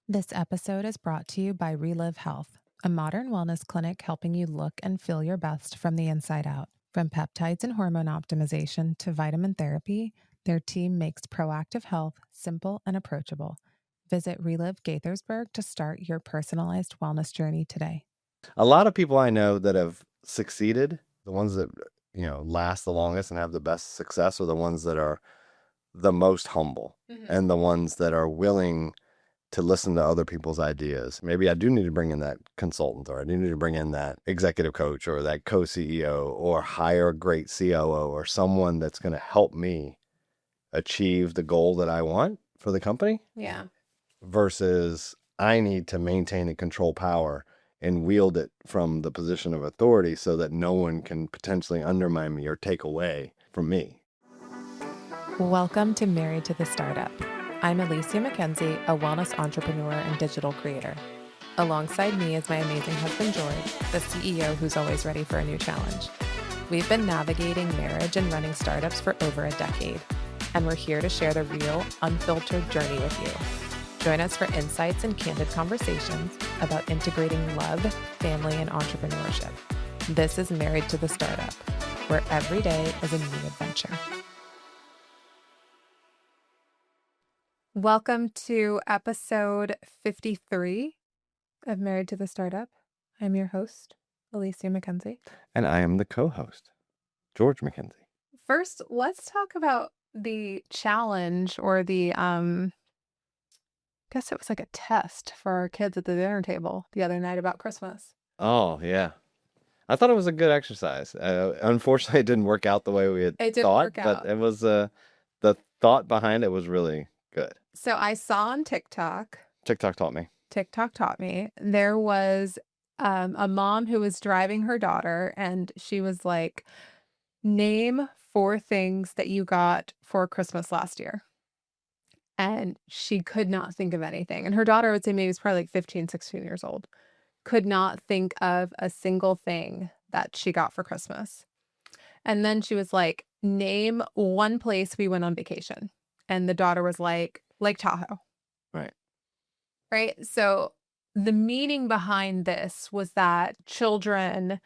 This episode is brought to you by Relive Health, a modern wellness clinic helping you look and feel your best from the inside out. From peptides and hormone optimization to vitamin therapy, their team makes proactive health simple and approachable. Visit Relive Gaithersburg to start your personalized wellness journey today. A lot of people I know that have succeeded, the ones that, last the longest and have the best success are the ones that are the most humble and the ones that are willing to listen to other people's ideas. Maybe I do need to bring in that consultant, or I do need to bring in that executive coach or that co-CEO, or hire a great COO or someone that's going to help me achieve the goal that I want for the company. Yeah. Versus I need to maintain and control power and wield it from the position of authority so that no one can potentially undermine me or take away from me. Welcome to Married to the Startup. I'm Alicia McKenzie, a wellness entrepreneur and digital creator. Alongside me is my amazing husband, George, the CEO who's always ready for a new challenge. We've been navigating marriage and running startups for over a decade, and we're here to share the real, unfiltered journey with you. Join us for insights and candid conversations about integrating love, family, and entrepreneurship. This is Married to the Startup, where every day is a new adventure. Welcome to episode 53 of Married to the Startup. I'm your host, Alicia McKenzie. And I am the co-host, George McKenzie. First, let's talk about the challenge or the, I guess it was like a test for our kids at the dinner table the other night about Christmas. Oh, yeah. I thought it was a good exercise. Unfortunately, it didn't work out the way we had thought, but it was the thought behind it was really good. So I saw on TikTok. TikTok taught me. There was a mom who was driving her daughter, and she was like, name 4 things that you got for Christmas last year. And she could not think of anything. And her daughter, I would say maybe was probably like 15, 16 years old. Could not think of a single thing that she got for Christmas. And then she was like, name 1 place we went on vacation. And the daughter was like, Lake Tahoe. Right. So the meaning behind this was that children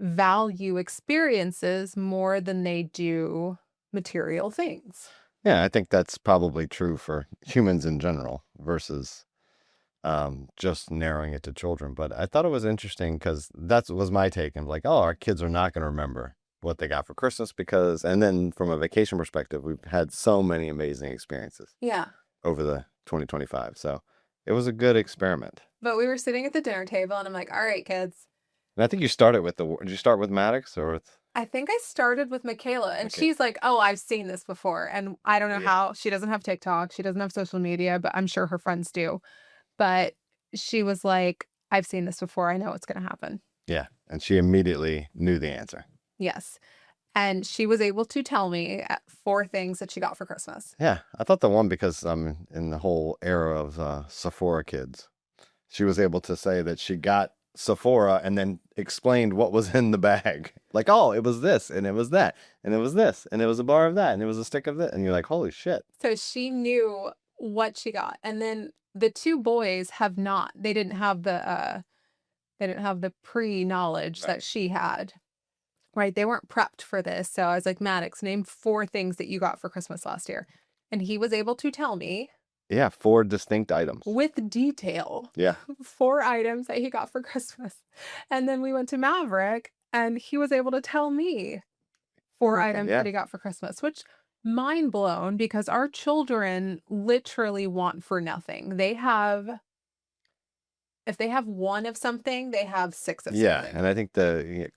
value experiences more than they do material things. Yeah, I think that's probably true for humans in general versus just narrowing it to children. But I thought it was interesting because that was my take. And like, oh, our kids are not going to remember what they got for Christmas because, and then from a vacation perspective, we've had so many amazing experiences. Yeah. Over the 2025. So it was a good experiment. But we were sitting at the dinner table and I'm like, all right, kids. And I think you started with did you start with Maddox or with? I think I started with Michaela, and she's like, oh, I've seen this before. And I don't know how. She doesn't have TikTok. She doesn't have social media, but I'm sure her friends do. But she was like, I've seen this before. I know what's going to happen. Yeah. And she immediately knew the answer. Yes. And she was able to tell me 4 things that she got for Christmas. Yeah. I thought the one, because I'm in the whole era of Sephora kids, she was able to say that she got Sephora and then explained what was in the bag. Like, oh, it was this and it was that and it was this and it was a bar of that and it was a stick of this. And you're like, holy shit. So she knew what she got. And then the 2 boys have not. They didn't have the pre-knowledge that she had. Right. They weren't prepped for this. So I was like, Maddox, name 4 things that you got for Christmas last year. And he was able to tell me. Yeah. 4 distinct items. With detail. Yeah. 4 items that he got for Christmas. And then we went to Meteoric and he was able to tell me 4 items that he got for Christmas, which mind blown because our children literally want for nothing. If they have 1 of something, they have 6 of something. Yeah, and I think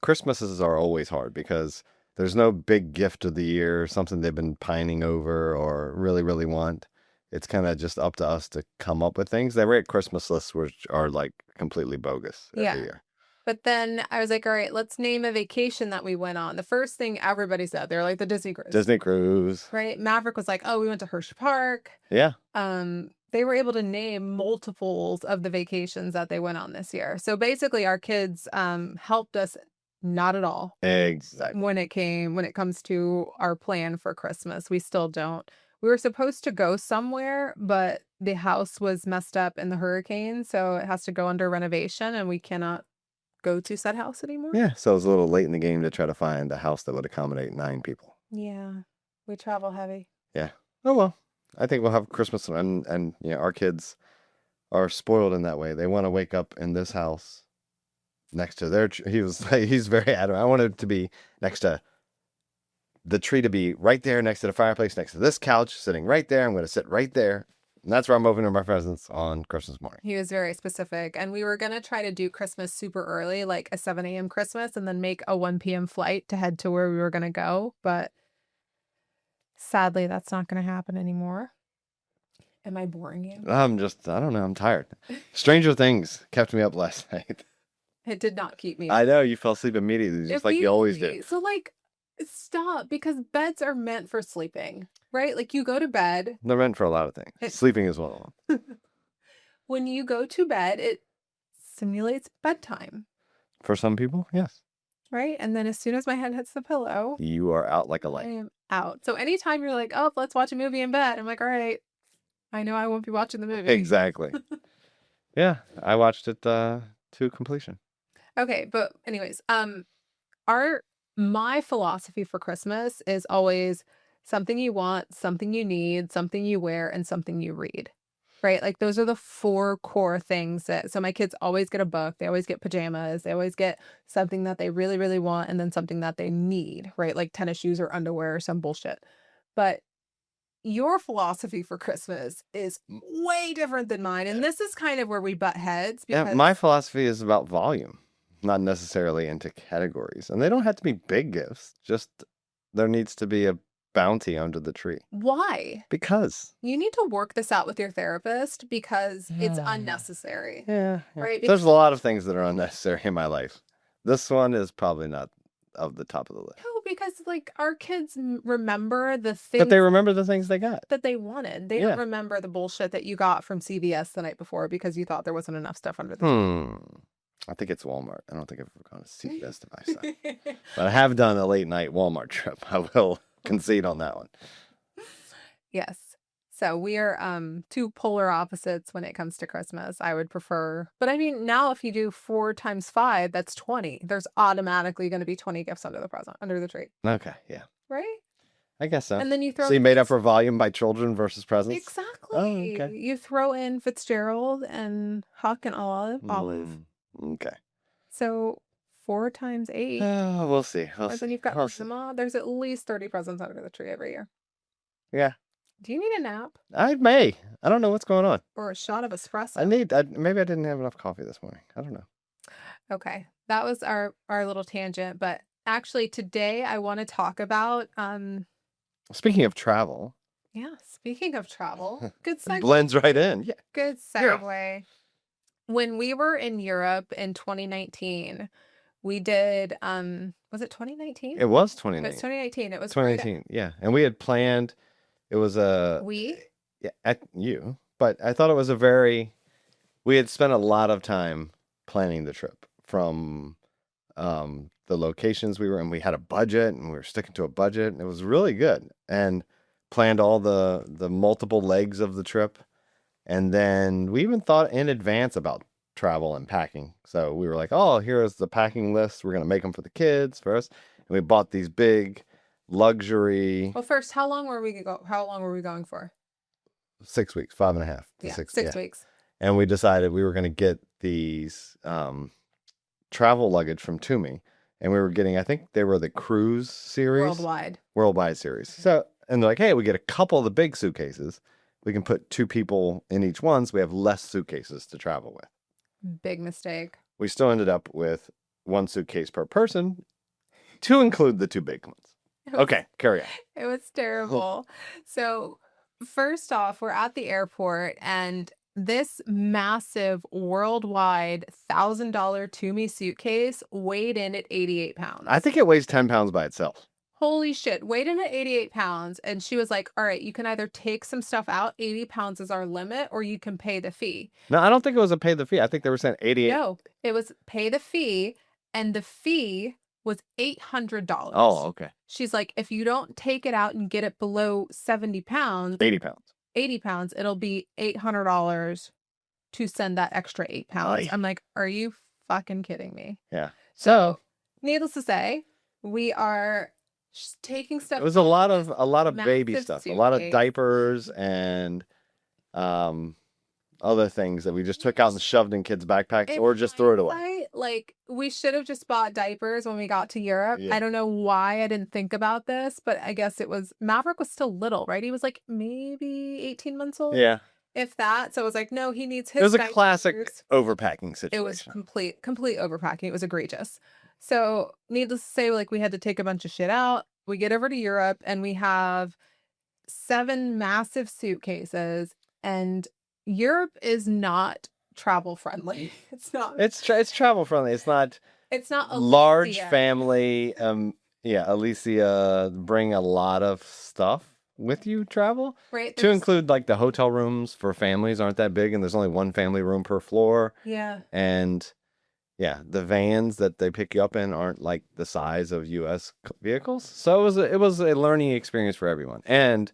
Christmases are always hard because there's no big gift of the year, something they've been pining over or really, really want. It's kind of just up to us to come up with things. They write Christmas lists which are like completely bogus every year. But then I was like, all right, let's name a vacation that we went on. The first thing everybody said, they're like the Disney cruise. Disney cruise. Right? Maverick was like, oh, we went to Hershey Park. Yeah. They were able to name multiples of the vacations that they went on this year. So basically our kids helped us not at all. Exactly. When it comes to our plan for Christmas. We still don't. we were supposed to go somewhere, but the house was messed up in the hurricane, so it has to go under renovation, and we cannot go to said house anymore. Yeah, so it was a little late in the game to try to find a house that would accommodate 9 people. Yeah, we travel heavy. Yeah. Oh well. I think we'll have Christmas and our kids are spoiled in that way. They want to wake up in this house next to their he's very adamant. I want it to be next to the tree, to be right there next to the fireplace, next to this couch, sitting right there. I'm going to sit right there. And that's where I'm opening my presents on Christmas morning. He was very specific. And we were going to try to do Christmas super early, like a 7 a.m. Christmas, and then make a 1 p.m. flight to head to where we were going to go. But sadly, that's not going to happen anymore. Am I boring you? I don't know. I'm tired. Stranger Things kept me up last night. It did not keep me. I know. You fell asleep immediately, just like you always do. So, like, stop, because beds are meant for sleeping, right? Like, you go to bed. They're meant for a lot of things. Sleeping is one of them. When you go to bed, it simulates bedtime. For some people, yes. Right? And then as soon as my head hits the pillow, you are out like a I light. am out. So anytime you're like, oh, let's watch a movie in bed, I'm like, all right, I know I won't be watching the movie. Exactly. Yeah, I watched it to completion. Okay, but anyways, my philosophy for Christmas is always something you want, something you need, something you wear, and something you read. Right? Like, those are the 4 core things so my kids always get a book, they always get pajamas, they always get something that they really, really want, and then something that they need, right? Like tennis shoes or underwear or some bullshit. But your philosophy for Christmas is way different than mine. And this is kind of where we butt heads. Yeah, my philosophy is about volume, not necessarily into categories. And they don't have to be big gifts. Just there needs to be a bounty under the tree. Why? Because you need to work this out with your therapist, because it's unnecessary. Yeah. Right? There's a lot of things that are unnecessary in my life. This one is probably not of the top of the list. No, because like our kids remember the things. But they remember the things they got. That they wanted. They don't remember the bullshit that you got from CVS the night before because you thought there wasn't enough stuff under the tree. I think it's Walmart. I don't think I've ever gone to CVS to buy stuff. But I have done a late night Walmart trip. I will concede on that one. Yes. So we are 2 polar opposites when it comes to Christmas. I would prefer, but I mean, now if you do 4 times 5, that's 20. There's automatically going to be 20 gifts under the tree. Okay, yeah. Right? I guess so. And then you throw. So you made up for volume by children versus presents? Exactly. Oh, okay. You throw in Fitzgerald and Huck and Olive. Okay. So 4 times 8. We'll see. Then you've got Grandma. There's at least 30 presents under the tree every year. Yeah. Do you need a nap? I may. I don't know what's going on. Or a shot of espresso? Maybe I didn't have enough coffee this morning. I don't know. Okay. That was our little tangent. But actually today I want to talk about... Speaking of travel. Yeah. Speaking of travel. Good segue. Blends right in. Yeah. Good segue. When we were in Europe in 2019, we did... was it 2019? It was 2019. It was 2019. It was 2019. Yeah. And we had planned... It was a... We? Yeah, you. But I thought it was we had spent a lot of time planning the trip, from the locations we were in. We had a budget, and we were sticking to a budget, and it was really good. And planned all the multiple legs of the trip. And then we even thought in advance about travel and packing. So we were like, oh, here's the packing list. We're going to make them for the kids first. And we bought these big... luxury. Well, first, how long were we going for? 6 weeks, 5.5 to 6. 6 weeks. And we decided we were going to get these travel luggage from Toomey, and we were getting, I think they were the cruise series, worldwide series. So, and they're like, hey, we get a couple of the big suitcases. We can put 2 people in each one, so we have less suitcases to travel with. Big mistake. We still ended up with 1 suitcase per person, to include the 2 big ones. Okay, carry on. It was terrible. So first off, we're at the airport, and this massive worldwide $1,000 Toomey suitcase weighed in at 88 pounds. I think it weighs 10 pounds by itself. Holy shit. Weighed in at 88 pounds. And she was like, all right, you can either take some stuff out. 80 pounds is our limit, or you can pay the fee. No, I don't think it was a pay the fee. I think they were saying 88. No, it was pay the fee. And the fee was $800. Oh, okay. She's like, if you don't take it out and get it below 70 pounds, 80 pounds. 80 pounds, it'll be $800 to send that extra 8 pounds. Aye. I'm like, are you fucking kidding me? Yeah. So, needless to say, we are just taking stuff. It was a lot of baby massive stuff, a lot of suitcase. diapers and other things that we just took out and shoved in kids' backpacks In or just threw it away. hindsight, like, we should have just bought diapers when we got to Europe. Yeah. I don't know why I didn't think about this, but I guess it was Maverick was still little, right? He was like maybe 18 months old. Yeah. If that. So I was like, no, he needs his It was a diapers. classic overpacking situation. It was complete overpacking. It was egregious. So needless to say, like, we had to take a bunch of shit out. We get over to Europe and we have 7 massive suitcases, and Europe is not travel friendly. It's not. It's travel friendly. It's not a large Alicia. family. Yeah, Alicia bring a lot of stuff with you travel. Right. To include like the hotel rooms for families aren't that big, and there's only one family room per floor. Yeah. And yeah, the vans that they pick you up in aren't like the size of U.S. vehicles. So it was a learning experience for everyone. And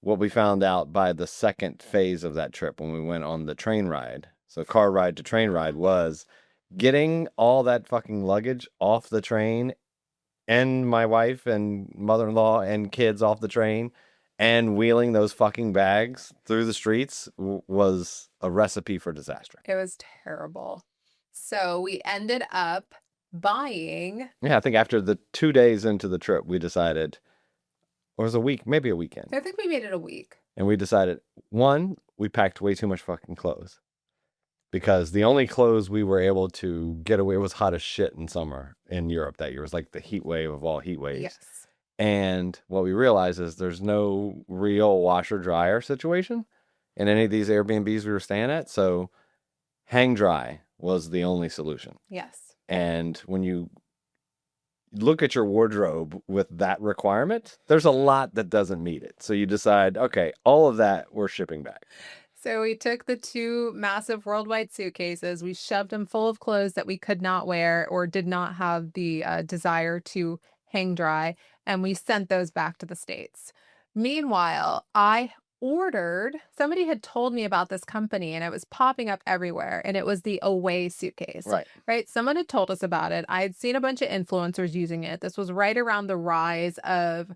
what we found out by the second phase of that trip when we went on the train ride, so car ride to train ride, was getting all that fucking luggage off the train and my wife and mother-in-law and kids off the train and wheeling those fucking bags through the streets was a recipe for disaster. It was terrible. So we ended up buying. Yeah, I think after the 2 days into the trip, we decided, or it was a week, maybe a weekend. I think we made it a week. And we decided, one, we packed way too much fucking clothes. Because the only clothes we were able to get away, it was hot as shit in summer in Europe that year. It was like the heat wave of all heat waves. Yes. And what we realized is there's no real washer dryer situation in any of these Airbnbs we were staying at. So hang dry was the only solution. Yes. And when you look at your wardrobe with that requirement, there's a lot that doesn't meet it. So you decide, okay, all of that we're shipping back. So we took the 2 massive worldwide suitcases, we shoved them full of clothes that we could not wear or did not have the desire to hang dry, and we sent those back to the States. Meanwhile, somebody had told me about this company and it was popping up everywhere, and it was the Away suitcase. Right? Someone had told us about it. I had seen a bunch of influencers using it. This was right around the rise of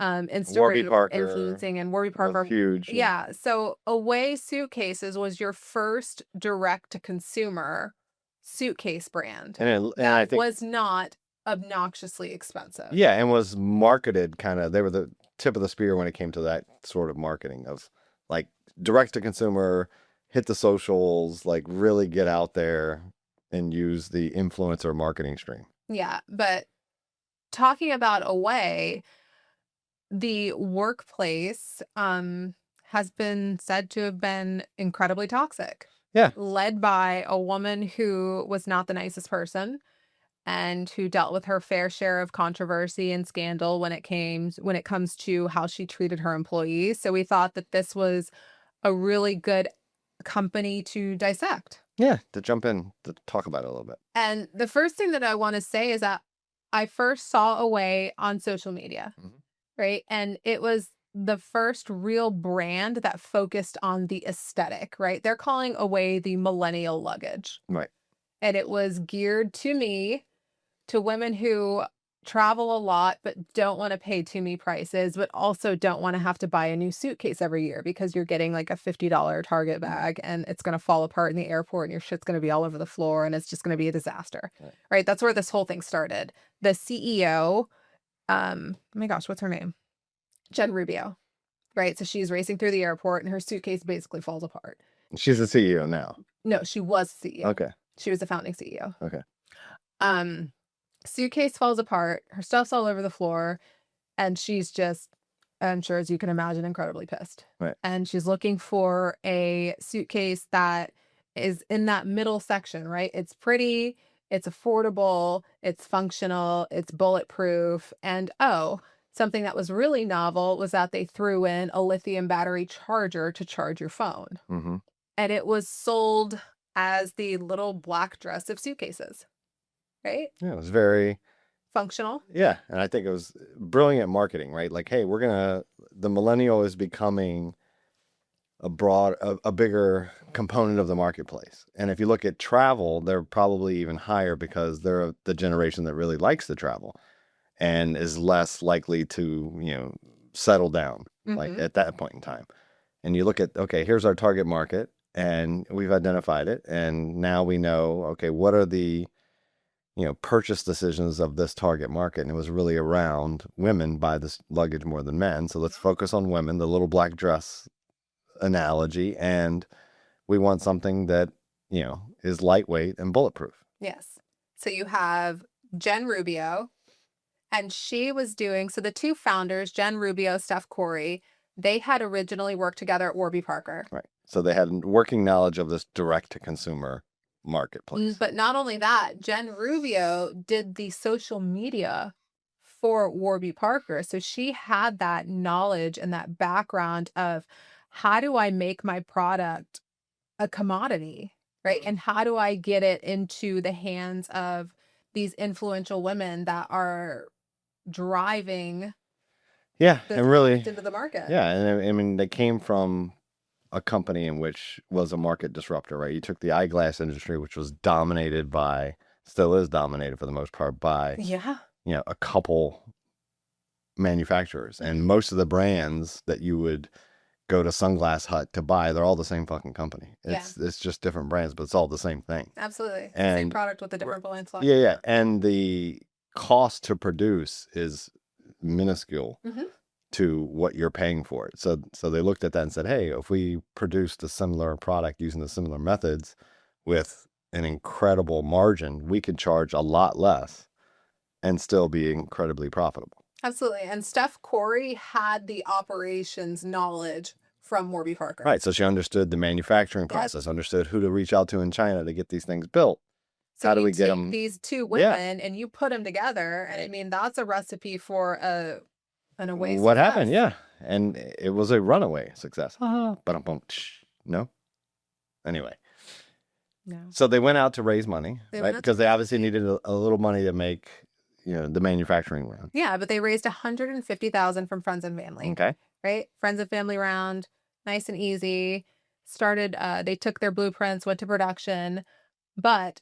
Warby Parker influencing, and Warby Parker was huge. Yeah. So Away suitcases was your first direct to consumer suitcase brand. And I think was not obnoxiously expensive. Yeah, and was marketed kind of, they were the tip of the spear when it came to that sort of marketing of like direct to consumer, hit the socials, like really get out there and use the influencer marketing stream. Yeah, but talking about Away, the workplace has been said to have been incredibly toxic. Yeah. Led by a woman who was not the nicest person and who dealt with her fair share of controversy and scandal when it comes to how she treated her employees. So we thought that this was a really good company to dissect. Yeah, to jump in to talk about it a little bit. And the first thing that I want to say is that I first saw Away on social media. Mm-hmm. Right. And it was the first real brand that focused on the aesthetic, right? They're calling Away the millennial luggage. Right. And it was geared to me, to women who travel a lot, but don't want to pay too many prices, but also don't want to have to buy a new suitcase every year because you're getting like a $50 Target bag and it's going to fall apart in the airport and your shit's going to be all over the floor and it's just going to be a disaster. Right. That's where this whole thing started. The CEO, oh my gosh, what's her name? Jen Rubio. Right. So she's racing through the airport and her suitcase basically falls apart. She's the CEO now. No, she was CEO. Okay. She was the founding CEO. Okay. Suitcase falls apart. Her stuff's all over the floor. And she's just, I'm sure as you can imagine, incredibly pissed. Right. And she's looking for a suitcase that is in that middle section, right? It's pretty, it's affordable, it's functional, it's bulletproof. And something that was really novel was that they threw in a lithium battery charger to charge your phone. Mm-hmm. And it was sold as the little black dress of suitcases. Right? Yeah, it was very Functional. Yeah. And I think it was brilliant marketing, right? Like, hey, the millennial is becoming a bigger component of the marketplace. And if you look at travel, they're probably even higher because they're the generation that really likes to travel and is less likely to, settle down like at that point in time. And you look at, okay, here's our target market and we've identified it. And now we know, okay, what are the, purchase decisions of this target market? And it was really around women buy this luggage more than men. So let's focus on women, the little black dress analogy, and we want something that is lightweight and bulletproof. Yes. So you have Jen Rubio, and she was doing, so the two founders, Jen Rubio, Steph Corey, they had originally worked together at Warby Parker. Right. So they had working knowledge of this direct to consumer marketplace. But not only that, Jen Rubio did the social media for Warby Parker. So she had that knowledge and that background of how do I make my product a commodity, right? And how do I get it into the hands of these influential women that are driving and really into the market? Yeah, and I mean they came from a company in which was a market disruptor, right? You took the eyeglass industry, which was still is dominated for the most part by a couple manufacturers, and most of the brands that you would go to Sunglass Hut to buy, they're all the same fucking company. It's just different brands, but it's all the same thing. Absolutely. And same product with a different brand slot. Yeah. And the cost to produce is minuscule to what you're paying for it. So they looked at that and said, hey, if we produced a similar product using the similar methods with an incredible margin, we could charge a lot less and still be incredibly profitable. Absolutely. And Steph Corey had the operations knowledge from Warby Parker. Right. So she understood the manufacturing process, understood who to reach out to in China to get these things built. So how do we get them? These two women and you put them together. And I mean, that's a recipe for an away success. What happened? Yeah. And it was a runaway success. No. Anyway. No. So they went out to raise money, right? Because they obviously needed a little money to make the manufacturing round. Yeah, but they raised $150,000 from friends and family. Okay. Right? Friends and family round, nice and easy. Started, they took their blueprints, went to production, but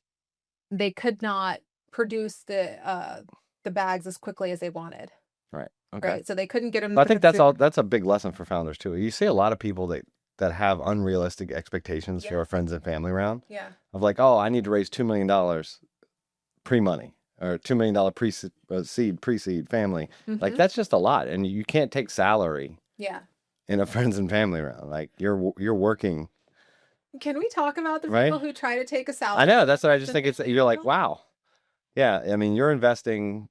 they could not produce the bags as quickly as they wanted. Right. Okay. Right. So they couldn't get them. I think that's a big lesson for founders too. You see a lot of people that have unrealistic expectations for a friends and family round. Yeah. Of like, oh, I need to raise $2 million pre-money. Or $2 million pre-seed family. Like that's just a lot, and you can't take salary. Yeah. In a friends and family round, like you're working. Can we talk about the people who try to take a salary? I know, that's what I just think. You're like, wow, yeah. I mean, you're investing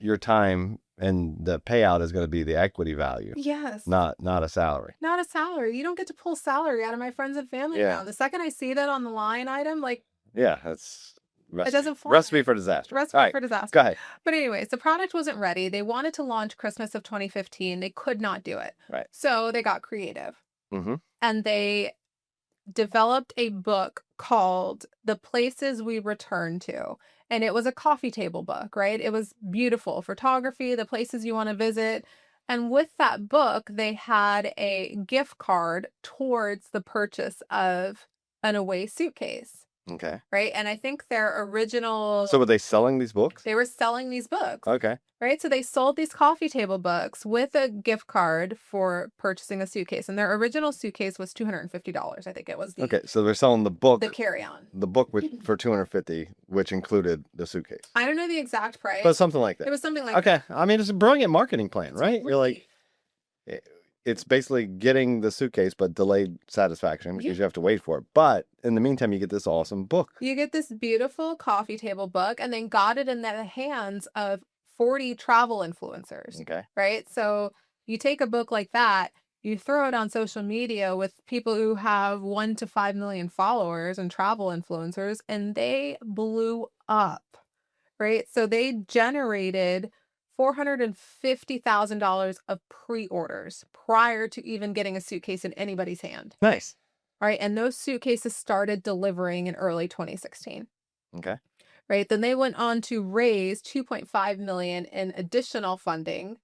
your time, and the payout is going to be the equity value. Yes. Not a salary. Not a salary. You don't get to pull salary out of my friends and family round. The second I see that on the line item, like. Yeah, that's. Recipe. It doesn't fly. Recipe for disaster. Recipe for disaster. Go ahead. But anyways, the product wasn't ready. They wanted to launch Christmas of 2015. They could not do it. Right. So they got creative. And they developed a book called The Places We Return To. And it was a coffee table book, right? It was beautiful. Photography, the places you want to visit. And with that book, they had a gift card towards the purchase of an away suitcase. Okay. Right. And I think their original. So were they selling these books? They were selling these books. Okay. Right. So they sold these coffee table books with a gift card for purchasing a suitcase. And their original suitcase was $250. I think it was. Okay. So they're selling the book. The carry-on. The book for $250, which included the suitcase. I don't know the exact price. But something like that. It was something like that. Okay. I mean, it's a brilliant marketing plan, right? You're like. It's basically getting the suitcase, but delayed satisfaction because you have to wait for it. But in the meantime, you get this awesome book. You get this beautiful coffee table book and then got it in the hands of 40 travel influencers. Okay. Right? So you take a book like that, you throw it on social media with people who have 1 to 5 million followers and travel influencers, and they blew up. Right? So they generated $450,000 of pre-orders prior to even getting a suitcase in anybody's hand. Nice. All right. And those suitcases started delivering in early 2016. Okay. right? Then they went on to raise 2.5 million in additional funding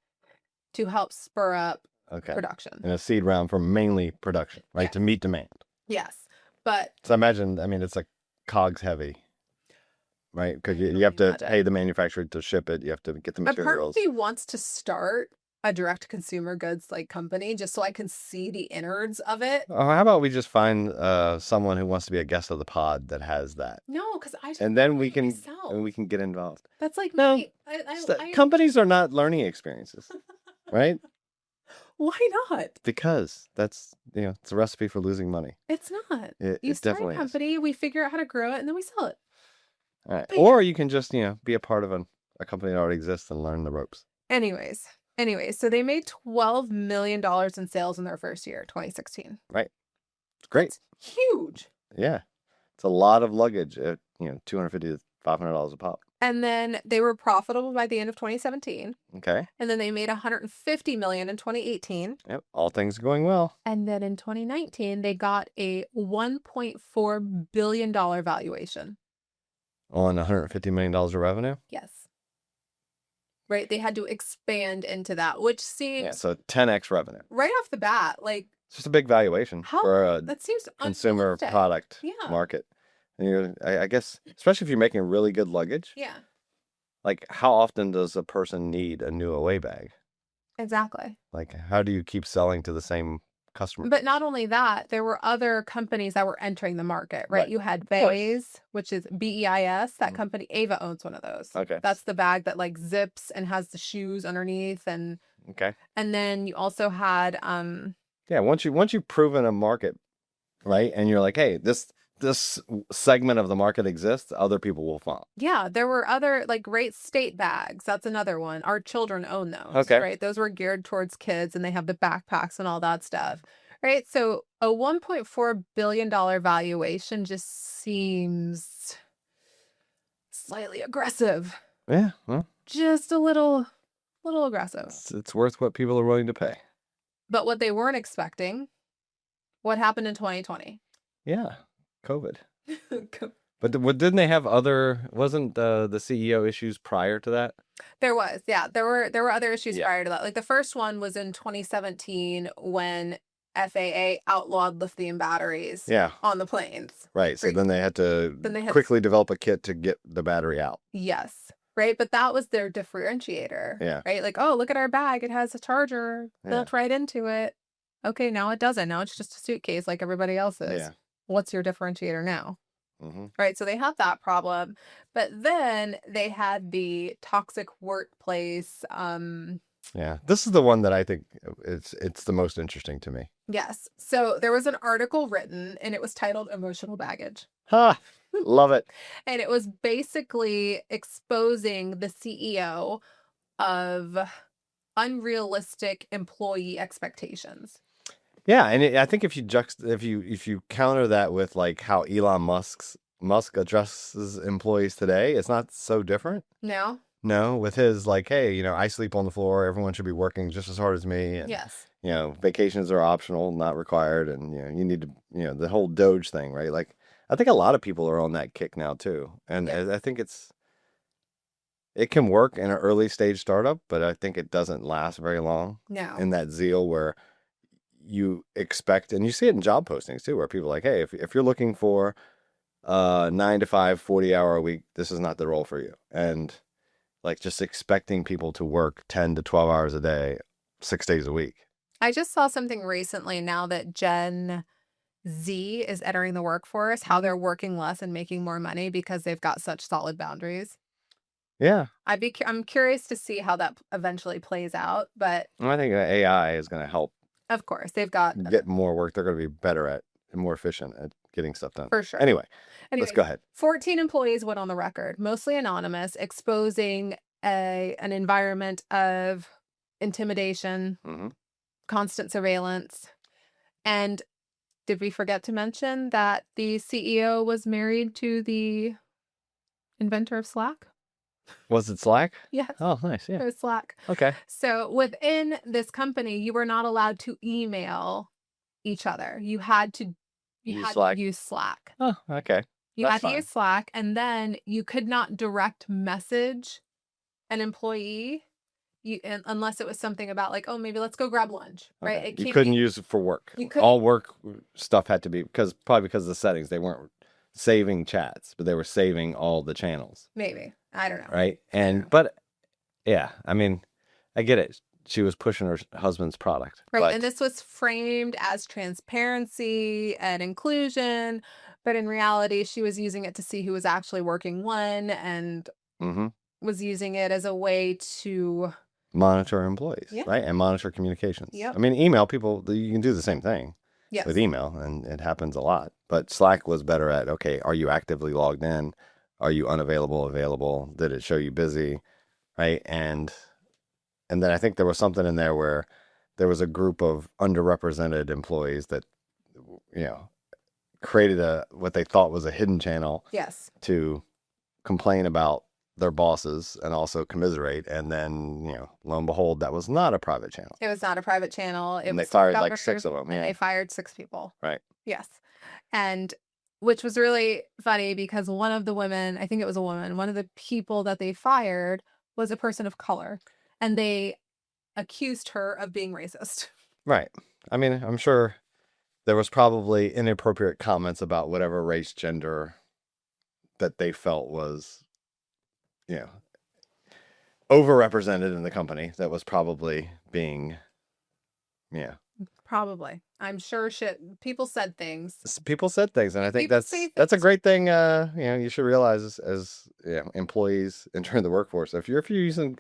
to help spur up production. And a seed round for mainly production, right? Yes. To meet demand. Yes. But so imagine, I mean, it's like cogs heavy, right? Because you have to pay the manufacturer to ship it. You have to get the materials. Part of me wants to start a direct consumer goods like company just so I can see the innards of it. How about we just find someone who wants to be a guest of the pod that has that? No, because I just and then we can myself. and we can get involved. That's like no. Companies are not learning experiences, right? Why not? Because that's it's a recipe for losing money. It's not. You start a company, we figure out how to grow it, and then we sell it. All right. Or you can just be a part of a company that already exists and learn the ropes. Anyways, so they made $12 million in sales in their first year, 2016. Right. It's great. It's huge. Yeah. It's a lot of luggage at, $250 to $500 a pop. And then they were profitable by the end of 2017. Okay. And then they made $150 million in 2018. Yep. All things going well. And then in 2019, they got a $1.4 billion valuation. On $150 million of revenue? Yes. Right? They had to expand into that, which seems... Yeah, so 10x revenue. Right off the bat, like... It's just a big valuation for a that seems consumer product market. And I guess, especially if you're making really good luggage. Yeah. Like, how often does a person need a new away bag? Exactly. Like, how do you keep selling to the same customer? But not only that, there were other companies that were entering the market, right? You had Beis, which is BEIS. That company, Ava owns one of those. Okay. That's the bag that like zips and has the shoes underneath. And then you also had yeah, once you've proven a market, right? And you're like, hey, this segment of the market exists, other people will follow. Yeah, there were other like great state bags. That's another one. Our children own those, right? Those were geared towards kids and they have the backpacks and all that stuff, right? So a $1.4 billion valuation just seems slightly aggressive. Yeah, well, just a little aggressive. It's worth what people are willing to pay. But what they weren't expecting, what happened in 2020? Yeah. COVID. But didn't they have wasn't the CEO issues prior to that? There was, yeah. There were other issues prior to that. Like the first one was in 2017 when FAA outlawed lithium batteries on the planes. Right. So then they had to quickly develop a kit to get the battery out. Yes. Right. But that was their differentiator. Yeah. Right. Like, oh, look at our bag. It has a charger built right into it. Okay. Now it doesn't. Now it's just a suitcase like everybody else's. Yeah. What's your differentiator now? Mm-hmm. Right. So they had that problem. But then they had the toxic workplace. Yeah. This is the one that I think it's the most interesting to me. Yes. So there was an article written and it was titled Emotional Baggage. Ha! Love it. And it was basically exposing the CEO of unrealistic employee expectations. Yeah, and I think if you counter that with like how Elon Musk addresses employees today, it's not so different. No, with his like, hey, I sleep on the floor. Everyone should be working just as hard as me. And, yes. Vacations are optional, not required, and you need to, the whole Doge thing, right? Like, I think a lot of people are on that kick now too, and I think it can work in an early stage startup, but I think it doesn't last very long. No. In that zeal where you expect, and you see it in job postings too, where people are like, hey, if you're looking for 9 to 5, 40-hour a week, this is not the role for you. And like just expecting people to work 10 to 12 hours a day, 6 days a week. I just saw something recently now that Gen Z is entering the workforce, how they're working less and making more money because they've got such solid boundaries. Yeah. I'm curious to see how that eventually plays out, but I think AI is going to help. Of course, they've got get more work. They're going to be better at and more efficient at getting stuff done. For sure. Anyway, let's go ahead. 14 employees went on the record, mostly anonymous, exposing an environment of intimidation, constant surveillance. And did we forget to mention that the CEO was married to the inventor of Slack? Was it Slack? Yes. Oh, nice. Yeah. It was Slack. Okay. So within this company, you were not allowed to email each other. You had to use Slack. Oh, okay. You That's had to fine. use Slack, and then you could not direct message an employee unless it was something about like, oh, maybe let's go grab lunch, right? Okay. It You can't couldn't be, use it for work. you couldn't, All work stuff had to be probably because of the settings. They weren't saving chats, but they were saving all the channels. maybe. I don't know. Right. But yeah, I mean, I get it. She was pushing her husband's product. Right. But And this was framed as transparency and inclusion, but in reality, she was using it to see who was actually working when and was using it as a way to monitor employees, Yeah. right? And monitor communications. Yep. I mean, email people, you can do the same thing Yes. with email, and it happens a lot. But Slack was better at, okay, are you actively logged in? Are you unavailable, available? Did it show you busy? Right. And then I think there was something in there where there was a group of underrepresented employees that, created what they thought was a hidden channel. Yes. To complain about their bosses and also commiserate. And then, lo and behold, that was not a private channel. It was not a private channel. And they fired like 6 of them. And they fired 6 people. Right. Yes. And which was really funny because one of the women, I think it was a woman, one of the people that they fired was a person of color. And they accused her of being racist. Right. I mean, I'm sure there was probably inappropriate comments about whatever race, gender that they felt was, overrepresented in the company that was probably being, Probably. I'm sure people said things. People said things, and I think People that's a great thing. You should realize as employees entering the workforce, if you're using,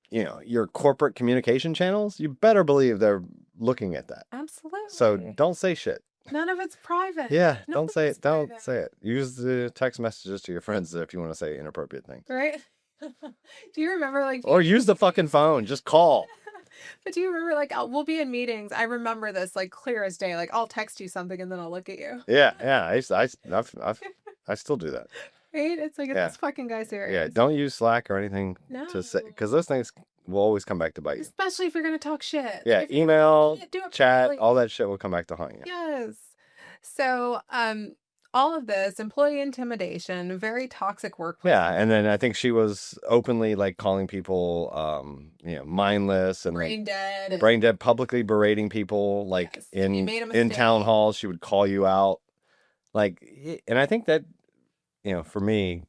your corporate communication channels, you better believe they're looking at that. Absolutely. So don't say shit. None of it's private. Yeah, don't say it. Don't say it. Use the text messages to your friends if you want to say inappropriate things. Right? Do you remember Or use the fucking phone. Just call. But do you remember, we'll be in meetings. I remember this, clear as day. I'll text you something and then I'll look at you. Yeah. I still do that. Right? It's like, this fucking guy serious? Yeah, don't use Slack or anything to say, because those things will always come back to bite you. Especially if you're going to talk shit. Yeah, email, chat, all that shit will come back to haunt you. Yes. So, all of this, employee intimidation, very toxic workplace. Yeah, and then I think she was openly calling people, mindless and brain dead, publicly berating people, in town halls. She would call you out, and I think that, for me,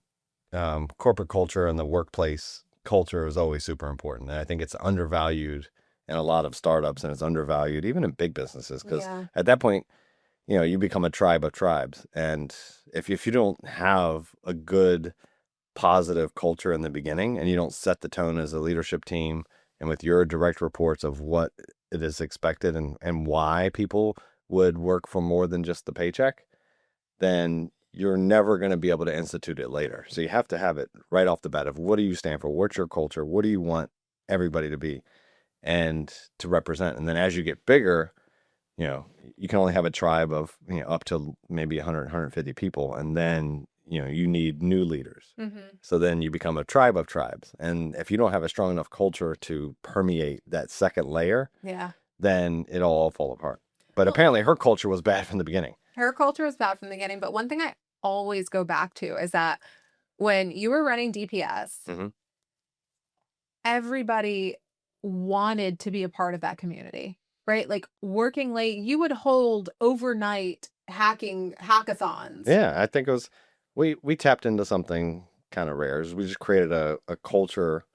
corporate culture and the workplace culture is always super important, and I think it's undervalued in a lot of startups, and it's undervalued even in big businesses because at that point, you become a tribe of tribes. And if you don't have a good, positive culture in the beginning and you don't set the tone as a leadership team and with your direct reports of what it is expected and why people would work for more than just the paycheck, then you're never going to be able to institute it later. So you have to have it right off the bat of what do you stand for? What's your culture? What do you want everybody to be and to represent? And then as you get bigger, you can only have a tribe of, up to maybe 100, 150 people. And then, you need new leaders. Mm-hmm. So then you become a tribe of tribes. And if you don't have a strong enough culture to permeate that second layer, then it'll all fall apart. But apparently her culture was bad from the beginning. Her culture was bad from the beginning. But one thing I always go back to is that when you were running DPS, everybody wanted to be a part of that community. Right? Working late, you would hold overnight hackathons. Yeah, I think it was, we tapped into something kind of rare. We just created a culture,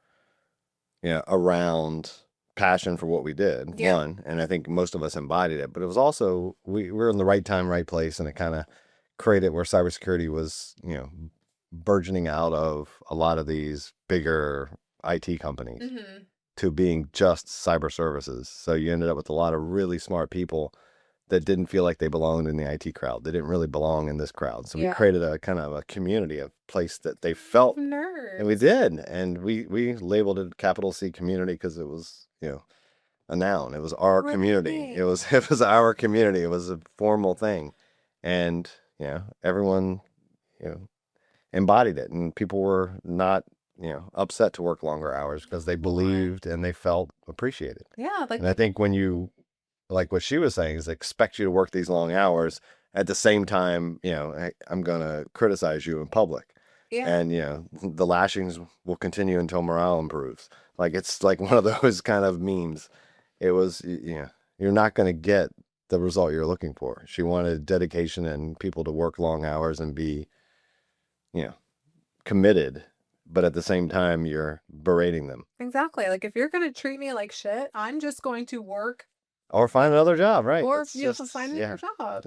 around passion for what we did, one. And I think most of us embodied it. But it was also, we were in the right time, right place. And it kind of created where cybersecurity was, burgeoning out of a lot of these bigger IT companies. Mm-hmm. To being just cyber services. So you ended up with a lot of really smart people that didn't feel like they belonged in the IT crowd. They didn't really belong in this crowd. So we created a kind of a community, a place that they felt. Nerds. And we did. And we labeled it capital C community because it was, a noun. It was our community. It was our community. It was a formal thing. And, everyone, embodied it. And people were not upset to work longer hours because they believed and they felt appreciated. Yeah. And I think when you, like what she was saying, is expect you to work these long hours at the same time, I'm going to criticize you in public. Yeah. And, the lashings will continue until morale improves. Like, it's like one of those kind of memes. It was, you're not going to get the result you're looking for. She wanted dedication and people to work long hours and be, committed. But at the same time, you're berating them. Exactly. Like, if you're going to treat me like shit, I'm just going to work. Or find another job, right? Or It's you just, find another job.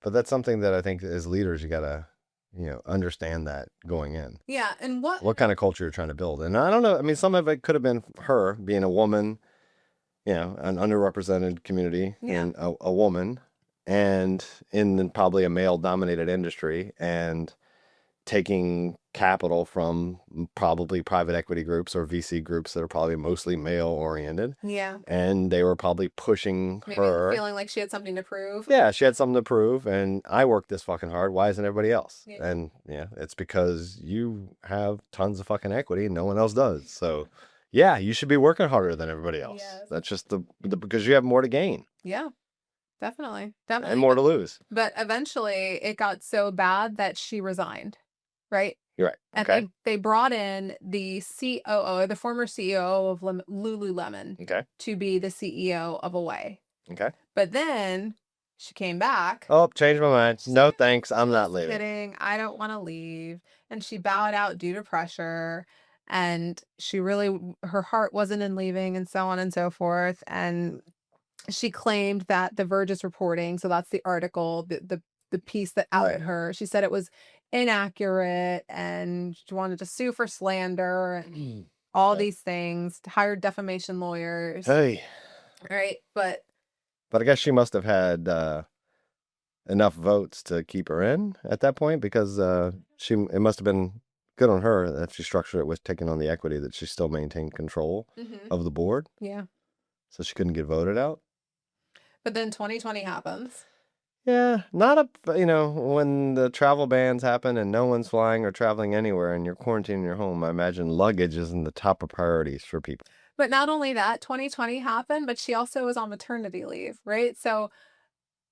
But that's something that I think as leaders, you got to, understand that going in. Yeah. And what kind of culture you're trying to build. And I don't know. I mean, some of it could have been her being a woman, an underrepresented community and a woman, and in probably a male dominated industry, and taking capital from probably private equity groups or VC groups that are probably mostly male oriented. Yeah. And they were probably pushing her. Feeling like she had something to prove. Yeah, she had something to prove. And I worked this fucking hard. Why isn't everybody else? Yeah. And it's because you have tons of fucking equity and no one else does. So yeah, you should be working harder than everybody else. Yes. That's just because you have more to gain. Yeah. Definitely. And more to lose. But eventually it got so bad that she resigned. Right? You're right. And okay. they brought in the COO, the former CEO of Lululemon, to be the CEO of Away. Okay. But then she came back. Oh, changed my mind. No, thanks. I'm not leaving. Kidding. I don't want to leave. And she bowed out due to pressure. And her heart wasn't in leaving, and so on and so forth. And she claimed that The Verge is reporting. So that's the article, the piece that outed her. She said it was inaccurate and she wanted to sue for slander and all these things, hired defamation lawyers. Hey. Right. But I guess she must have had enough votes to keep her in at that point, because it must have been good on her if she structured it with taking on the equity, that she still maintained control of the board. Yeah. So she couldn't get voted out. But then 2020 happens. Yeah, when the travel bans happen and no one's flying or traveling anywhere and you're quarantining your home, I imagine luggage isn't the top of priorities for people. But not only that, 2020 happened, but she also was on maternity leave, right? So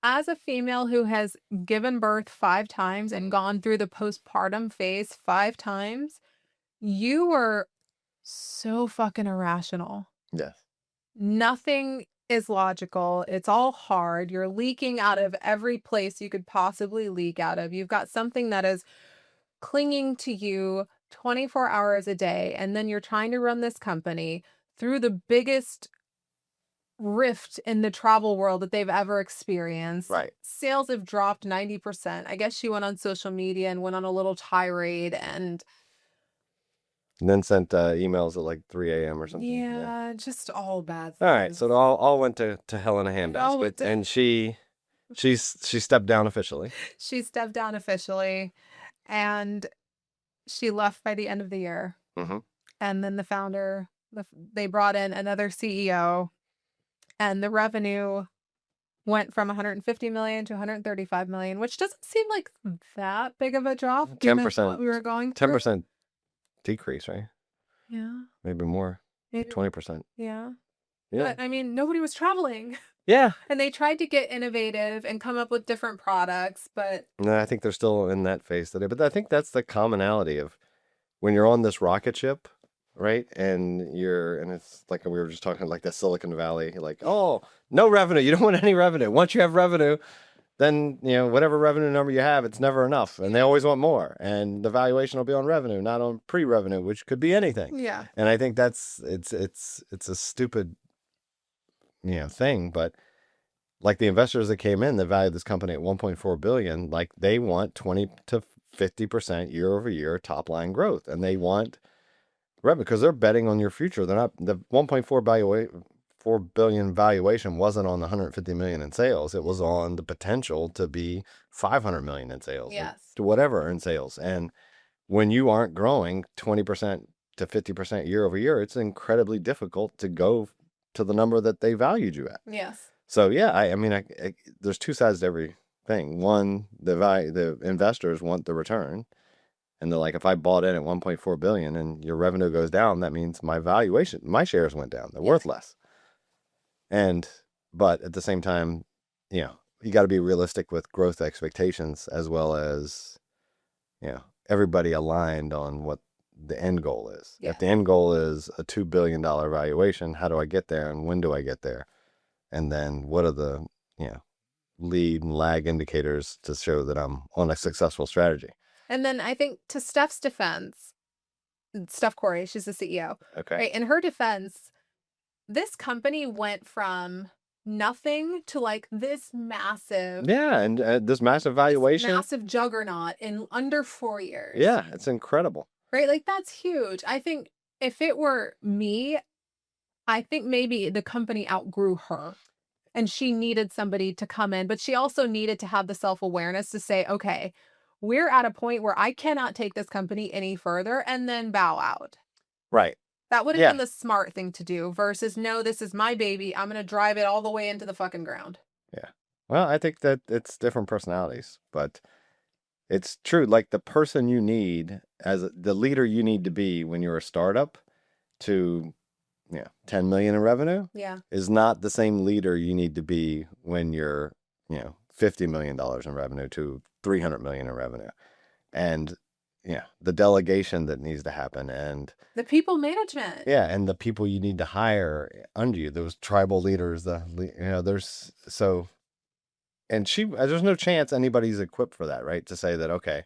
as a female who has given birth 5 times and gone through the postpartum phase 5 times, you were so fucking irrational. Yes. Nothing is logical. It's all hard. You're leaking out of every place you could possibly leak out of. You've got something that is clinging to you 24 hours a day, and then you're trying to run this company through the biggest rift in the travel world that they've ever experienced. Right. Sales have dropped 90%. I guess she went on social media and went on a little tirade and then sent emails at like 3 a.m. or something. Yeah, just all bad things. All right, so it all went to hell in a handbasket, and she stepped down officially. She stepped down officially, and she left by the end of the year. Mm-hmm. And then the founder, they brought in another CEO, and the revenue went from 150 million to 135 million, which doesn't seem like that big of a drop. 10%. What we were going through. 10%. Decrease, right? Yeah. Maybe more. Maybe 20%. Yeah. Yeah. But I mean, nobody was traveling. Yeah. And they tried to get innovative and come up with different products, but no, I think they're still in that phase today. But I think that's the commonality of when you're on this rocket ship, right? And it's like we were just talking like the Silicon Valley, like, oh, no revenue. You don't want any revenue. Once you have revenue, then, whatever revenue number you have, it's never enough. And they always want more. And the valuation will be on revenue, not on pre-revenue, which could be anything. Yeah. And I think it's a stupid, thing. But like the investors that came in that valued this company at 1.4 billion, like they want 20 to 50% year over year top line growth. And they want revenue because they're betting on your future. They're not, the 4 billion valuation wasn't on the 150 million in sales. It was on the potential to be 500 million in sales. Yes. To whatever in sales. And when you aren't growing 20% to 50% year over year, it's incredibly difficult to go to the number that they valued you at. Yes. So yeah, I mean, there's two sides to every thing. One, the investors want the return. And they're like, if I bought in at 1.4 billion and your revenue goes down, that means my valuation, my shares went down. They're worth less. But at the same time, you got to be realistic with growth expectations as well as, everybody aligned on what the end goal is. Yeah. If the end goal is a $2 billion valuation, how do I get there and when do I get there? And then what are the, lead and lag indicators to show that I'm on a successful strategy? And then I think to Steph's defense, Steph Corey, she's the CEO. Okay. Right. In her defense, this company went from nothing to like this massive. Yeah. And this massive valuation. Massive juggernaut in under 4 years. Yeah. It's incredible. Right. Like that's huge. I think if it were me, I think maybe the company outgrew her. And she needed somebody to come in, but she also needed to have the self-awareness to say, okay, we're at a point where I cannot take this company any further and then bow out. Right. That would have been the smart thing to do versus, no, this is my baby. I'm going to drive it all the way into the fucking ground. Yeah. Well, I think that it's different personalities, but it's true. Like the person you need as the leader you need to be when you're a startup to 10 million in revenue is not the same leader you need to be when you're, $50 million in revenue to 300 million in revenue. And the delegation that needs to happen and the people management. Yeah. And the people you need to hire under you, those tribal leaders, there's so, and there's no chance anybody's equipped for that, right? To say that, okay,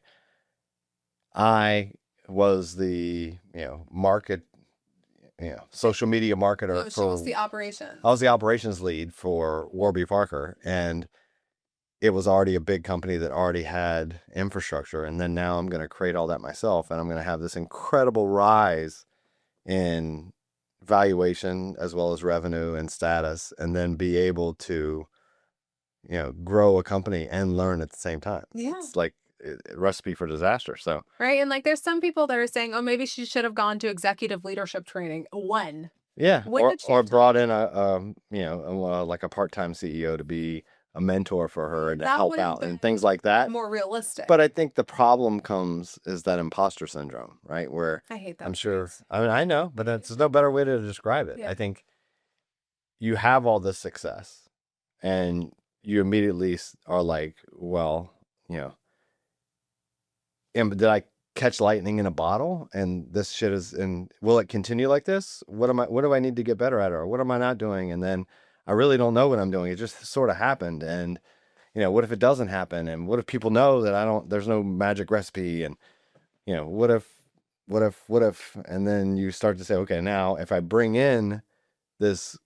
I was the, market, social media marketer She was the operations. I was the operations lead for Warby Parker, and it was already a big company that already had infrastructure. And then now I'm going to create all that myself, and I'm going to have this incredible rise in valuation as well as revenue and status, and then be able to, grow a company and learn at the same time. Yeah. It's like a recipe for disaster. So right. And like there's some people that are saying, oh, maybe she should have gone to executive leadership training. When? Yeah. When or brought in like a part-time CEO to be a mentor for her and to help out and things like that. More realistic. But I think the problem is that imposter syndrome, right? Where I hate that. I'm sure, I know, but there's no better way to describe it. Yeah. I think you have all this success and you immediately are like, well, did I catch lightning in a bottle and this shit will it continue like this? What do I need to get better at, or what am I not doing? And then I really don't know what I'm doing. It just sort of happened. And, what if it doesn't happen? And what if people know that there's no magic recipe? And, what if, and then you start to say, okay, now if I bring in this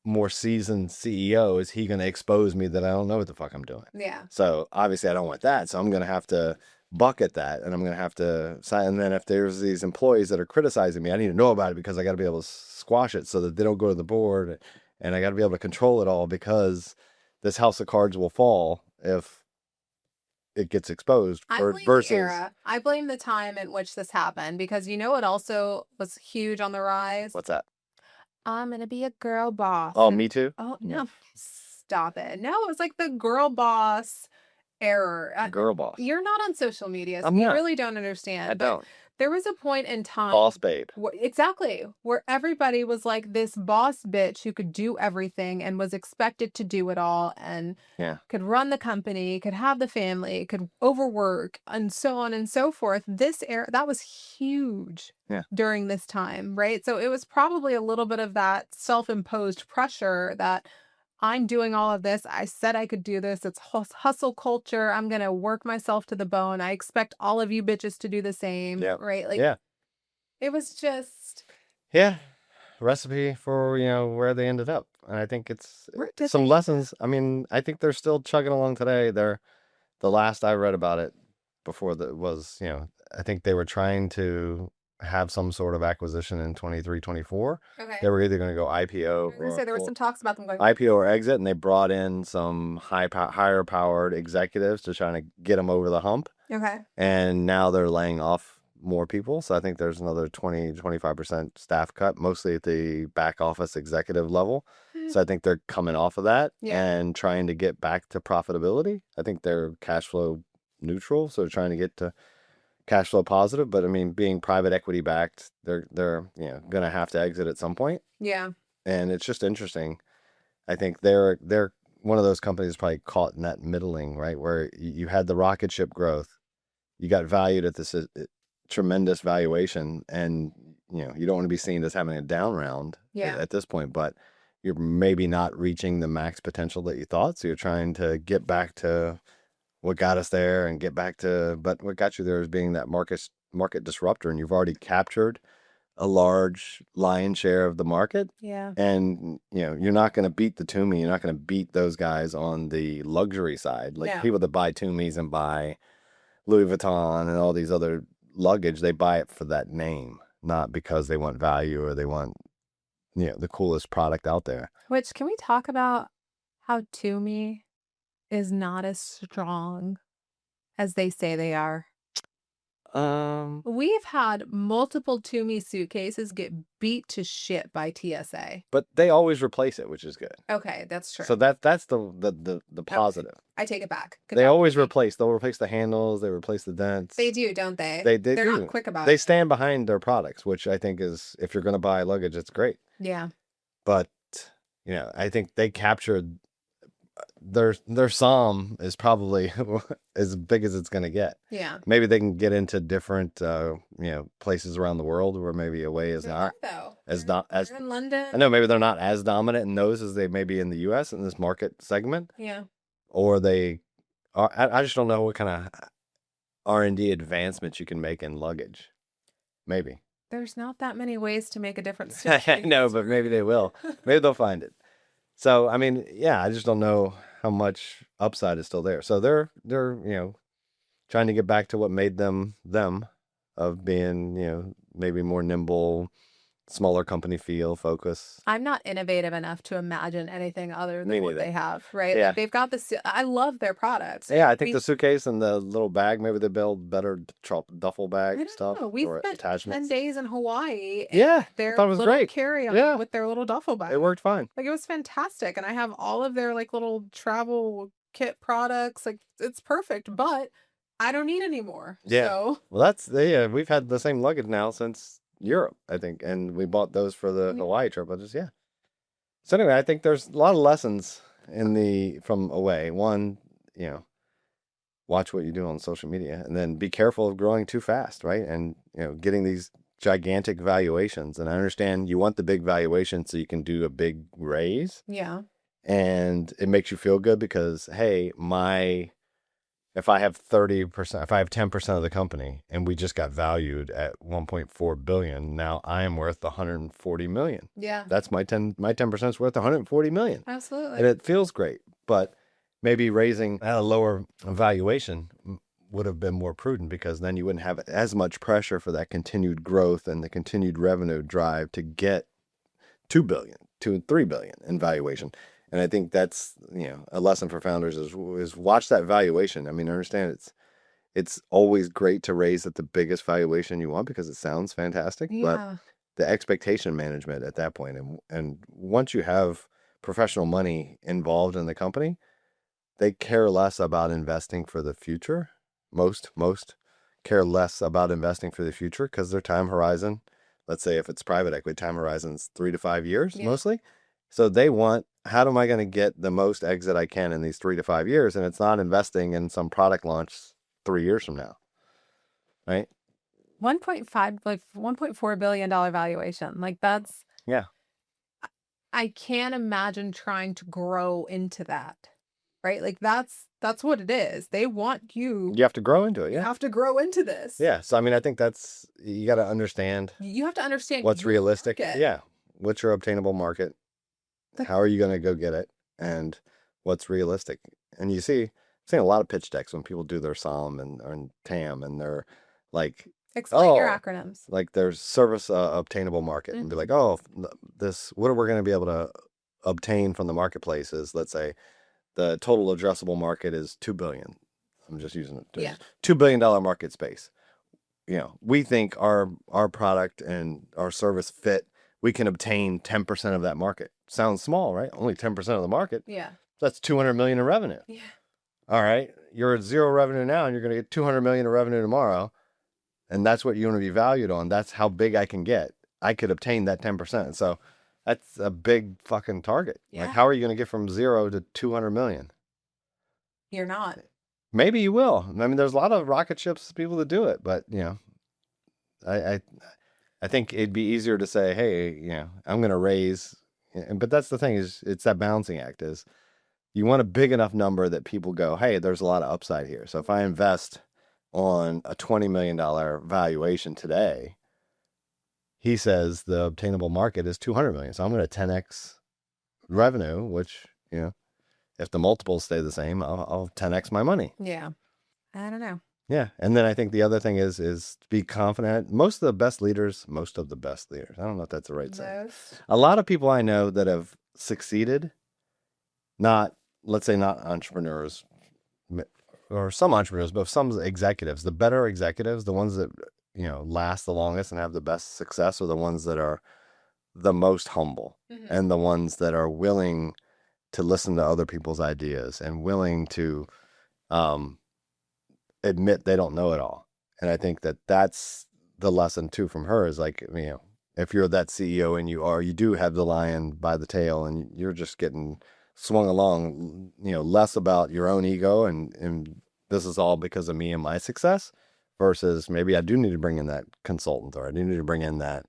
more seasoned CEO, is he going to expose me that I don't know what the fuck I'm doing? Yeah. So obviously I don't want that. So I'm going to have to bucket that, and I'm going to have to sign. And then if there's these employees that are criticizing me, I need to know about it because I got to be able to squash it so that they don't go to the board, and I got to be able to control it all because this house of cards will fall if it gets exposed. I blame the time in which this happened because it also was huge on the rise. What's that? I'm going to be a girl boss. Oh, me too? Oh, no. Stop it. No, it was like the girl boss error. Girl boss. You're not on social media, so you really don't understand. I don't. There was a point in time. Boss babe. Exactly. Where everybody was like this boss bitch who could do everything and was expected to do it all and could run the company, could have the family, could overwork, and so on and so forth. This era, that was huge during this time, right? So it was probably a little bit of that self-imposed pressure that I'm doing all of this. I said I could do this. It's hustle culture. I'm going to work myself to the bone. I expect all of you bitches to do the same. Right? Like, it was just. Yeah. Recipe for, where they ended up. And I think it's some lessons. I mean, I think they're still chugging along today. The last I read about it before that was, I think they were trying to have some sort of acquisition in 23, 24. Okay. They were either going to go IPO or there were some talks about them going IPO or exit, and they brought in some higher powered executives to try to get them over the hump. Okay. And now they're laying off more people. So I think there's another 20-25% staff cut, mostly at the back office executive level. So I think they're coming off of that and trying to get back to profitability. I think they're cash flow neutral, so they're trying to get to cash flow positive, but I mean, being private equity backed, they're gonna have to exit at some point. Yeah. And it's just interesting. I think they're one of those companies probably caught in that middling, right? Where you had the rocket ship growth, you got valued at this tremendous valuation, and you don't want to be seen as having a down round at this point, but you're maybe not reaching the max potential that you thought. So you're trying to get back to what got us there and get back to, but what got you there is being that market disruptor, and you've already captured a large lion share of the market. Yeah. And you're not going to beat the Toomey. You're not going to beat those guys on the luxury side. Like people that buy Toomeys and buy Louis Vuitton and all these other luggage, they buy it for that name, not because they want value or they want the coolest product out there. Which, can we talk about how Toomey is not as strong as they say they are? We've had multiple Toomey suitcases get beat to shit by TSA. But they always replace it, which is good. Okay, that's true. So that's the positive. Okay. I take it back. They always replace. They'll replace the handles. They replace the dents. They do, don't they? They're not quick about it. They stand behind their products, which I think is, if you're going to buy luggage, it's great. Yeah. But I think they captured their SOM is probably as big as it's going to get. Yeah. Maybe they can get into different places around the world where maybe Away is not as in London. I know maybe they're not as dominant in those as they may be in the US in this market segment. Yeah. Or they are. I just don't know what kind of R&D advancements you can make in luggage. Maybe. There's not that many ways to make a difference. I know, but maybe they will. Maybe they'll find it. So, I mean, yeah, I just don't know how much upside is still there. So they're trying to get back to what made them of being, maybe more nimble, smaller company focus. I'm not innovative enough to imagine anything other than what they have, right? Yeah. Like, they've got this. I love their products. Yeah, I think the suitcase and the little bag, maybe they build better duffel bag stuff. We spent 10 days in Hawaii. Yeah, their I thought it was little great. carry-on with their little duffel bag. It worked fine. Like, it was fantastic. And I have all of their little travel kit products. Like, it's perfect, but I don't need any more. Yeah. So. Well, we've had the same luggage now since Europe, I think, and we bought those for the Hawaii trip. So anyway, I think there's a lot of lessons from Away. One, watch what you do on social media, and then be careful of growing too fast, right? And getting these gigantic valuations. And I understand you want the big valuation so you can do a big raise. Yeah. And it makes you feel good because, hey, if I have 30%, if I have 10% of the company and we just got valued at 1.4 billion, now I am worth 140 million. Yeah. That's my 10% is worth 140 million. Absolutely. And it feels great, but maybe raising at a lower valuation would have been more prudent, because then you wouldn't have as much pressure for that continued growth and the continued revenue drive to get 2 billion, 3 billion in valuation. And I think that's, a lesson for founders is watch that valuation. I mean, understand it's always great to raise at the biggest valuation you want because it sounds fantastic, but the expectation management at that point, and once you have professional money involved in the company, they care less about investing for the future. Most care less about investing for the future because their time horizon, let's say if it's private equity, time horizon's 3 to 5 years mostly. So they want, how am I going to get the most exit I can in these 3 to 5 years? And it's not investing in some product launch 3 years from now, right? 1.4 billion dollar valuation. Like, that's, I can't imagine trying to grow into that, right? Like, that's what it is. They want you. You have to grow into it. Yeah. You have to grow into this. Yeah. So, I mean, I think you got to understand. You have to understand what's realistic. Market. Yeah. What's your obtainable market? How are you going to go get it? And what's realistic? And I'm seeing a lot of pitch decks when people do their SOM and TAM, and they're like, explain your acronyms. Like there's service obtainable market, and be like, what we're going to be able to obtain from the marketplace is, let's say, the total addressable market is 2 billion. I'm just using it. $2 billion market space. We think our product and our service fit. We can obtain 10% of that market. Sounds small, right? Only 10% of the market. Yeah. That's 200 million in revenue. Yeah. All right. You're at 0 revenue now, and you're going to get 200 million in revenue tomorrow. And that's what you want to be valued on. That's how big I can get. I could obtain that 10%. So That's a big fucking target. Yeah. Like, how are you going to get from 0 to 200 million? You're not. Maybe you will. I mean, there's a lot of rocket ships people that do it, but I I think it'd be easier to say, hey, I'm going to raise. But that's the thing is, it's that balancing act. Is you want a big enough number that people go, hey, there's a lot of upside here. So if I invest on a $20 million valuation today, he says the obtainable market is 200 million. So I'm going to 10x revenue, which, if the multiples stay the same, I'll 10x my money. Yeah. I don't know. Yeah. And then I think the other thing is to be confident. Most of the best leaders, I don't know if that's the right saying. A lot of people I know that have succeeded, let's say not entrepreneurs, or some entrepreneurs, but some executives, the better executives, the ones that, last the longest and have the best success are the ones that are the most humble and the ones that are willing to listen to other people's ideas and willing to admit they don't know it all. And I think that that's the lesson too from her is like, if you're that CEO and you do have the lion by the tail and you're just getting swung along, less about your own ego and this is all because of me and my success versus maybe I do need to bring in that consultant or I do need to bring in that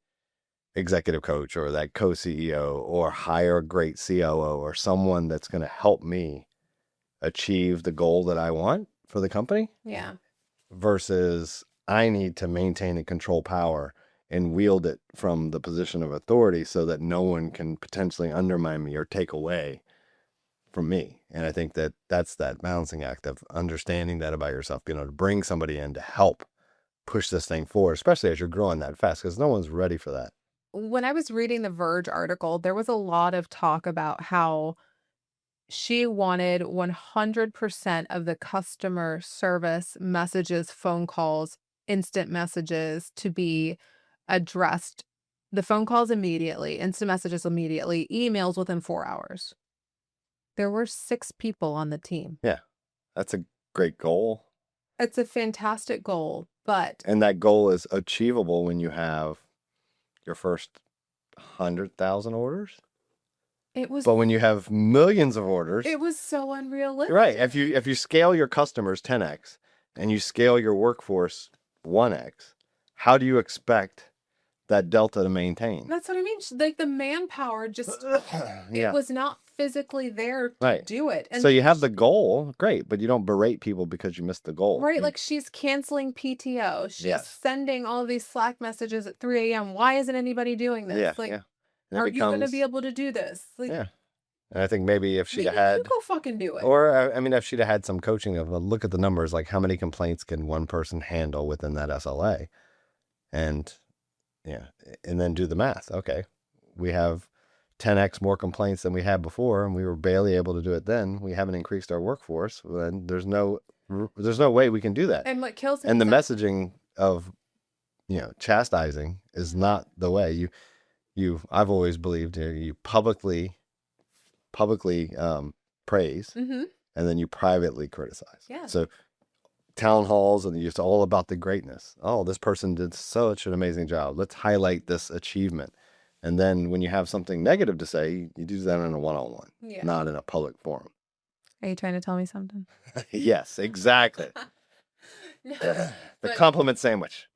executive coach or that co-CEO or hire a great COO or someone that's going to help me achieve the goal that I want for the company. Yeah. Versus I need to maintain and control power and wield it from the position of authority so that no one can potentially undermine me or take away from me. And I think that that's that balancing act of understanding that about yourself, being able to bring somebody in to help push this thing forward, especially as you're growing that fast, because no one's ready for that. When I was reading the Verge article, there was a lot of talk about how she wanted 100% of the customer service messages, phone calls, instant messages to be addressed. The phone calls immediately, instant messages immediately, emails within 4 hours. There were 6 people on the team. Yeah, that's a great goal. It's a fantastic goal, and that goal is achievable when you have your first 100,000 orders. But when you have millions of orders, it was so unrealistic. Right. If you scale your customers 10x and you scale your workforce 1x, how do you expect that delta to maintain? That's what I mean. Like the manpower just it was not physically there to do it. And so you have the goal, great, but you don't berate people because you missed the goal. Right, like she's canceling PTO. She's sending all these Slack messages at 3 a.m. Why isn't anybody doing this? Are you going to be able to do this? And I think maybe if she'd had... You go fucking do it. Or, if she'd have had some coaching of, look at the numbers, like how many complaints can one person handle within that SLA? And, and then do the math. Okay, we have 10x more complaints than we had before, and we were barely able to do it then. We haven't increased our workforce. Then there's no way we can do that. And what kills and the messaging of, chastising is not the way. I've always believed you publicly praise and then you privately criticize. Yeah. So town halls and it's all about the greatness. Oh, this person did such an amazing job. Let's highlight this achievement. And then when you have something negative to say, you do that in a one-on-one, not in a public forum. Are you trying to tell me something? Yes, exactly. The compliment sandwich.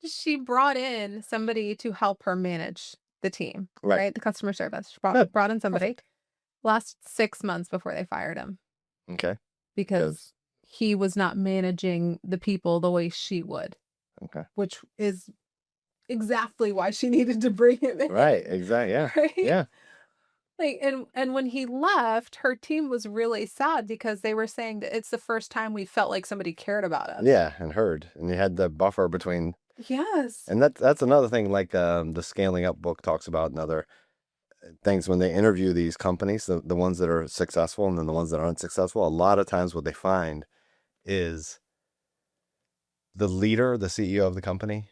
She brought in somebody to help her manage the team, right? The customer service. She brought in somebody. Perfect. Last 6 months before they fired him. Okay. Because he was not managing the people the way she would. Okay. Which is exactly why she needed to bring him in. Right. Exactly. Yeah. Right? Yeah. Like, and when he left, her team was really sad because they were saying that it's the first time we felt like somebody cared about us. Yeah, and heard. And you had the buffer between. Yes. And that's another thing, like the Scaling Up book talks about, and other things when they interview these companies, the ones that are successful and then the ones that aren't successful, a lot of times what they find is the leader, the CEO of the company,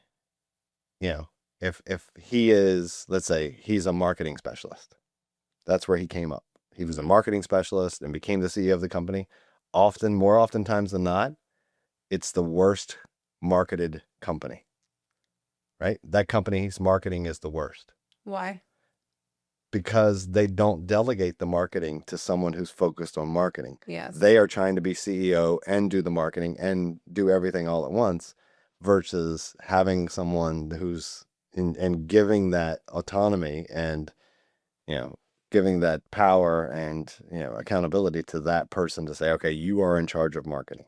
if he is, let's say he's a marketing specialist, that's where he came up. He was a marketing specialist and became the CEO of the company. More oftentimes than not, it's the worst marketed company, right? That company's marketing is the worst. Why? because they don't delegate the marketing to someone who's focused on marketing. Yes. They are trying to be CEO and do the marketing and do everything all at once versus having someone who's and giving that autonomy and, giving that power and, accountability to that person to say, okay, you are in charge of marketing.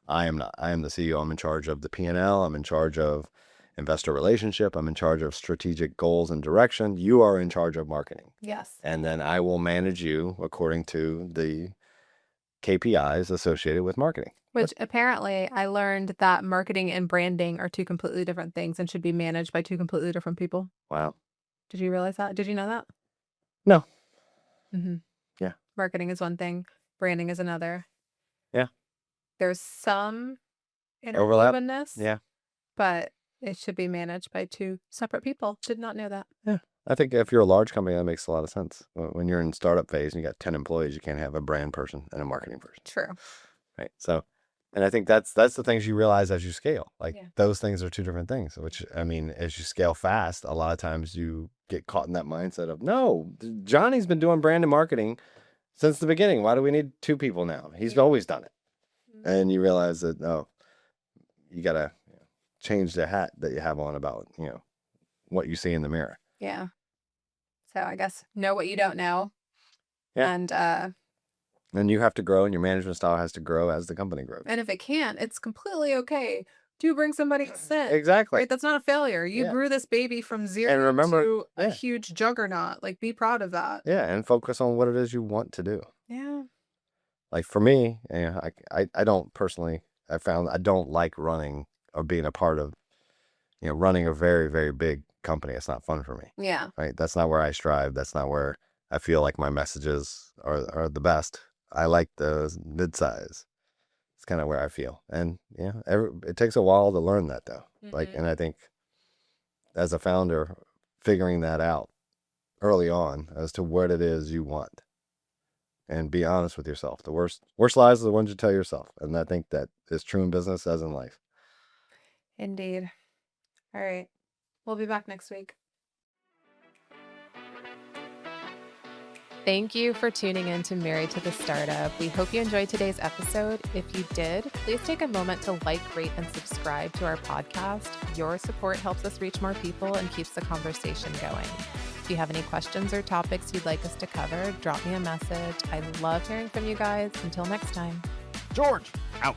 I am not. I am the CEO. I'm in charge of the P&L. I'm in charge of investor relationship. I'm in charge of strategic goals and direction. You are in charge of marketing. Yes. And then I will manage you according to the KPIs associated with marketing. Which apparently I learned that marketing and branding are two completely different things and should be managed by two completely different people. Wow. Did you realize that? Did you know that? No. Mm-hmm. Yeah. Marketing is one thing. Branding is another. Yeah. There's some Overlap. interwovenness. Yeah. But it should be managed by two separate people. Did not know that. Yeah. I think if you're a large company, that makes a lot of sense. When you're in startup phase and you got 10 employees, you can't have a brand person and a marketing person. True. Right. So, and I think that's the things you realize as you scale. Like those things are two different things, which, I mean, as you scale fast, a lot of times you get caught in that mindset of, no, Johnny's been doing brand and marketing since the beginning. Why do we need two people now? He's always done it. Mm-hmm. And you realize that, no, you got to change the hat that you have on about, what you see in the mirror. Yeah. So I guess know what you don't know. Yeah. And you have to grow and your management style has to grow as the company grows. And if it can't, it's completely okay to bring somebody in. Exactly. Right? That's not a failure. You grew this baby from zero to a huge juggernaut. Like, be proud of that. Yeah. And focus on what it is you want to do. Yeah. Like for me, I don't personally, I found I don't like running or being a part of, running a very, very big company. It's not fun for me. Yeah. Right. That's not where I strive. That's not where I feel like my messages are the best. I like the mid-size. It's kind of where I feel. And it takes a while to learn that though. Mm-hmm. And I think as a founder, figuring that out early on as to what it is you want and be honest with yourself. The worst lies are the ones you tell yourself. And I think that is true in business as in life. Indeed. All right. We'll be back next week. Thank you for tuning in to Married to the Startup. We hope you enjoyed today's episode. If you did, please take a moment to like, rate, and subscribe to our podcast. Your support helps us reach more people and keeps the conversation going. If you have any questions or topics you'd like us to cover, drop me a message. I love hearing from you guys. Until next time. George, out.